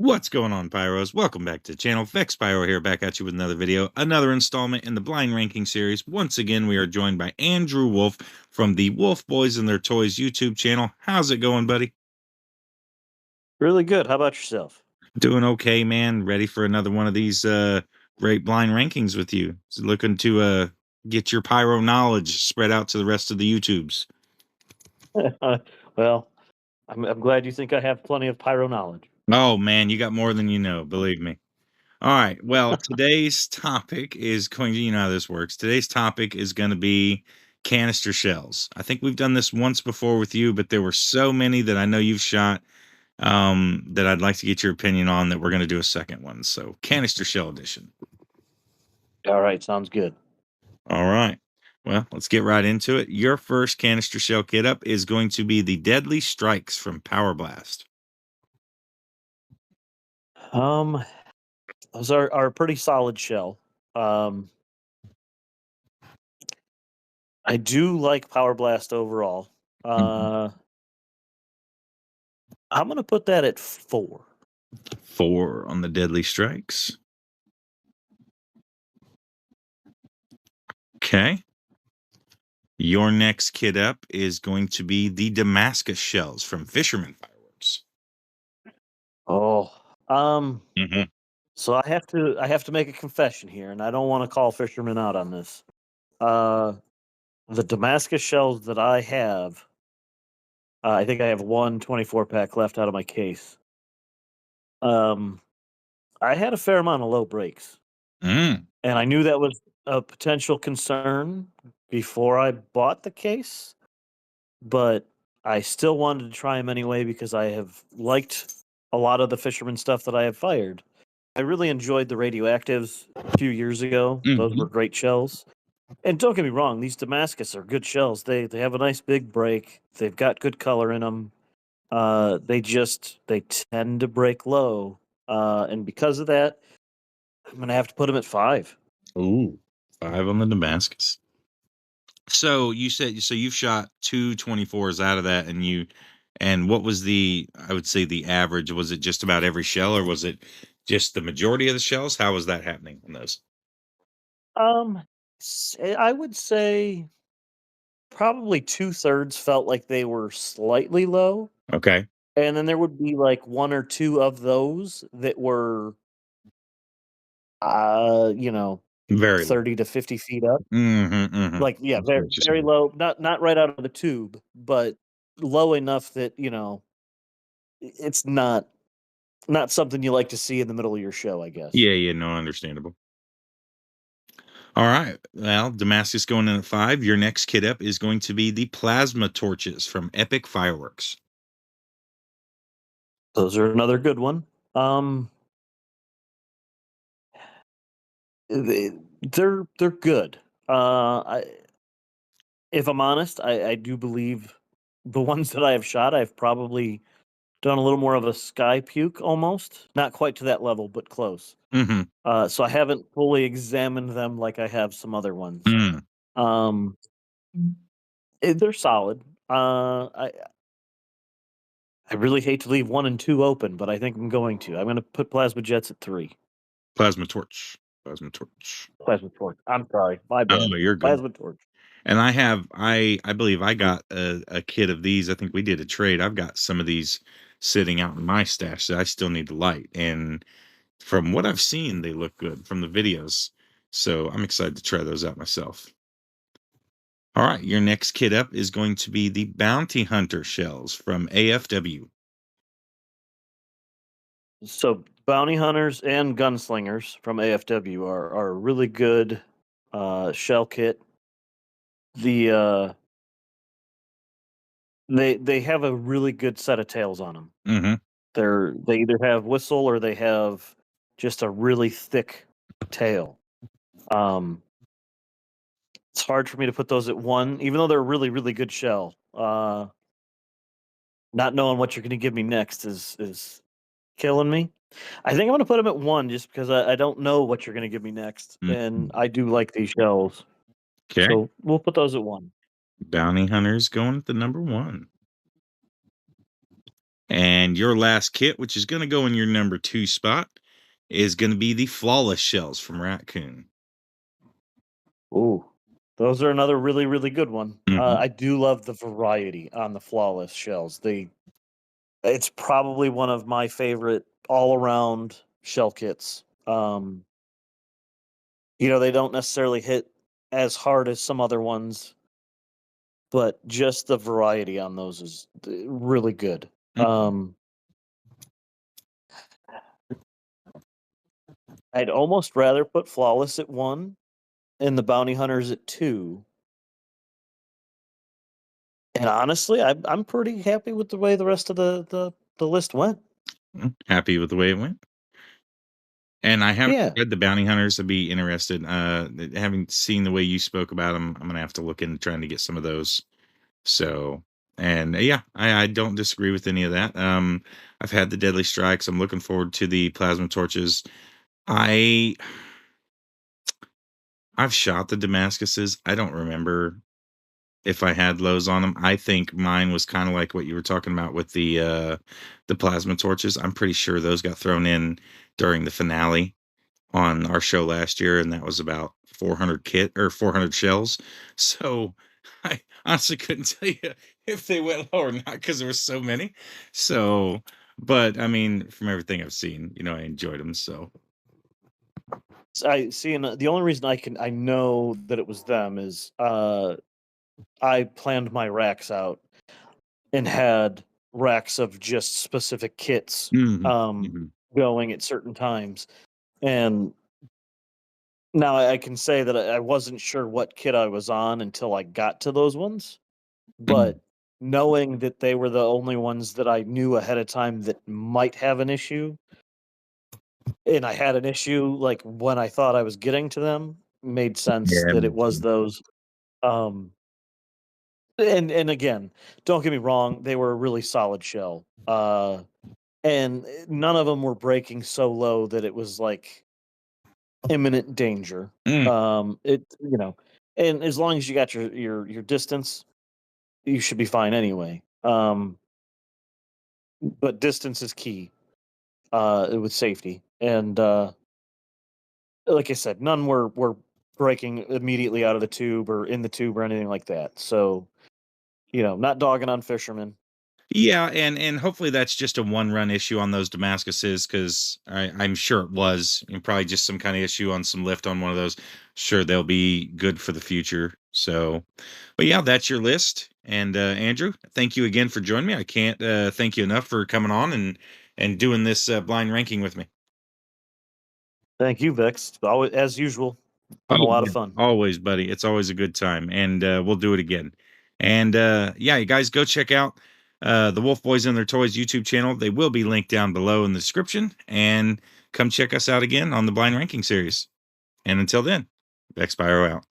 What's going on, Pyros? Welcome back to the channel. Vex Pyro here, back at you with another video, another installment in the blind ranking series. Once again, we are joined by Andrew Wolf from the Wolf Boys and Their Toys YouTube channel. How's it going, buddy? Really good. How about yourself? Doing okay, man. Ready for another one of these great blind rankings with you. So looking to get your Pyro knowledge spread out to the rest of the YouTubes. Well, I'm glad you think I have plenty of pyro knowledge. Oh, man, you got more than you know, believe me. All right. Well, today's topic is going to, you know how this works. Today's topic is going to be canister shells. I think we've done this once before with you, but there were so many that I know you've shot that I'd like to get your opinion on that we're going to do a second one. So, canister shell edition. All right, sounds good. All right. Well, let's get right into it. Your first canister shell kit up is going to be the Deadly Strikes from Power Blast. Those are a pretty solid shell. I do like Power Blast overall. I'm gonna put that at 4. 4 on the Deadly Strikes. Okay. Your next kit up is going to be the Damascus shells from Fisherman Fireworks. Oh, Mm-hmm. so I have to make a confession here, and I don't want to call Fisherman out on this. The Damascus shells that I have, I think I have one 24-pack left out of my case. I had a fair amount of low breaks, Mm. and I knew that was a potential concern before I bought the case, but I still wanted to try them anyway because I have liked a lot of the Fisherman stuff that I have fired. I really enjoyed the radioactives a few years ago. Those Mm-hmm. were great shells. And don't get me wrong, these Damascus are good shells. They have a nice big break. They've got good color in them. They tend to break low, and because of that, I'm gonna have to put them at 5. Ooh, 5 on the Damascus. So you said you've shot 2 24s out of that, and what was I would say the average? Was it just about every shell, or was it just the majority of the shells? How was that happening on those? Um, I would say probably 2/3 felt like they were slightly low, Okay. and then there would be like 1 or 2 of those that were, you know, Very low. 30 to 50 feet up. Mm-hmm, mm-hmm. Like, yeah, That's very what you're very saying. low, not right out of the tube, but low enough that, it's not something you like to see in the middle of your show, I guess. Yeah, yeah, no, understandable. All right. Well, Damascus going in at 5. Your next kit up is going to be the plasma torches from Epic Fireworks. Those are another good one. Um, they they're good. If I'm honest, I do believe the ones that I have shot, I've probably done a little more of a sky puke almost. Not quite to that level, but close. Mm-hmm. So I haven't fully examined them like I have some other ones. Mm. Um, they're solid. I really hate to leave 1 and 2 open, but I think I'm going to. I'm going to put Plasma Jets at 3. Plasma torch. Plasma torch. Plasma Torch. I'm sorry, my bad. Oh, you're good. Plasma Torch. And I believe I got a kit of these. I think we did a trade. I've got some of these sitting out in my stash that I still need to light. And from what I've seen, they look good from the videos. So I'm excited to try those out myself. All right, your next kit up is going to be the Bounty Hunter shells from AFW. So bounty hunters and gunslingers from AFW are a really good shell kit. The they have a really good set of tails on them. Mm-hmm. They either have whistle or they have just a really thick tail. It's hard for me to put those at 1, even though they're a really, really good shell. Not knowing what you're going to give me next is killing me. I think I'm going to put them at 1 just because I don't know what you're going to give me next, and I do like these shells. Okay. So we'll put those at 1. Bounty Hunters going at the number 1. And your last kit, which is going to go in your number 2 spot, is going to be the Flawless shells from Raccoon. Ooh, those are another really, really good one. Mhm. I do love the variety on the Flawless shells. It's probably one of my favorite all-around shell kits. They don't necessarily hit as hard as some other ones, but just the variety on those is really good. Mhm. I'd almost rather put Flawless at 1 and the Bounty Hunters at 2. And honestly, I'm pretty happy with the way the rest of the list went. Happy with the way it went. And I haven't Yeah. read the Bounty Hunters. I'd be interested. Having seen the way you spoke about them, I'm gonna have to look into trying to get some of those. So, and yeah, I don't disagree with any of that. I've had the Deadly Strikes. I'm looking forward to the Plasma Torches. I I've shot the Damascuses. I don't remember if I had lows on them. I think mine was kind of like what you were talking about with the Plasma Torches. I'm pretty sure those got thrown in during the finale on our show last year, and that was about 400 kit or 400 shells. So I honestly couldn't tell you if they went low or not because there were so many. So, but I mean, from everything I've seen, I enjoyed them. So, I see, and the only reason I know that it was them is I planned my racks out and had racks of just specific kits mhm, um mhm, going at certain times. And now I can say that I wasn't sure what kit I was on until I got to those ones, mhm, but knowing that they were the only ones that I knew ahead of time that might have an issue, and I had an issue like when I thought I was getting to them, made sense yeah, that me it was too. those. Um, and again, don't get me wrong, they were a really solid shell. And none of them were breaking so low that it was like imminent danger. Mm, And as long as you got your distance, you should be fine anyway. But distance is key with safety. And like I said, none were breaking immediately out of the tube or in the tube or anything like that. So not dogging on fishermen. Yeah, and hopefully that's just a one run issue on those Damascuses because I'm sure it was, and probably just some kind of issue on some lift on one of those. Sure, they'll be good for the future. So, but yeah, that's your list. And Andrew, thank you again for joining me. I can't thank you enough for coming on and doing this blind ranking with me. Thank you, Vex. Always, as usual, Oh, been a lot of yeah. fun. Always, buddy. It's always a good time, and we'll do it again. And yeah, you guys go check out the Wolf Boys and Their Toys YouTube channel. They will be linked down below in the description. And come check us out again on the Blind Ranking series. And until then, Vex Pyro out.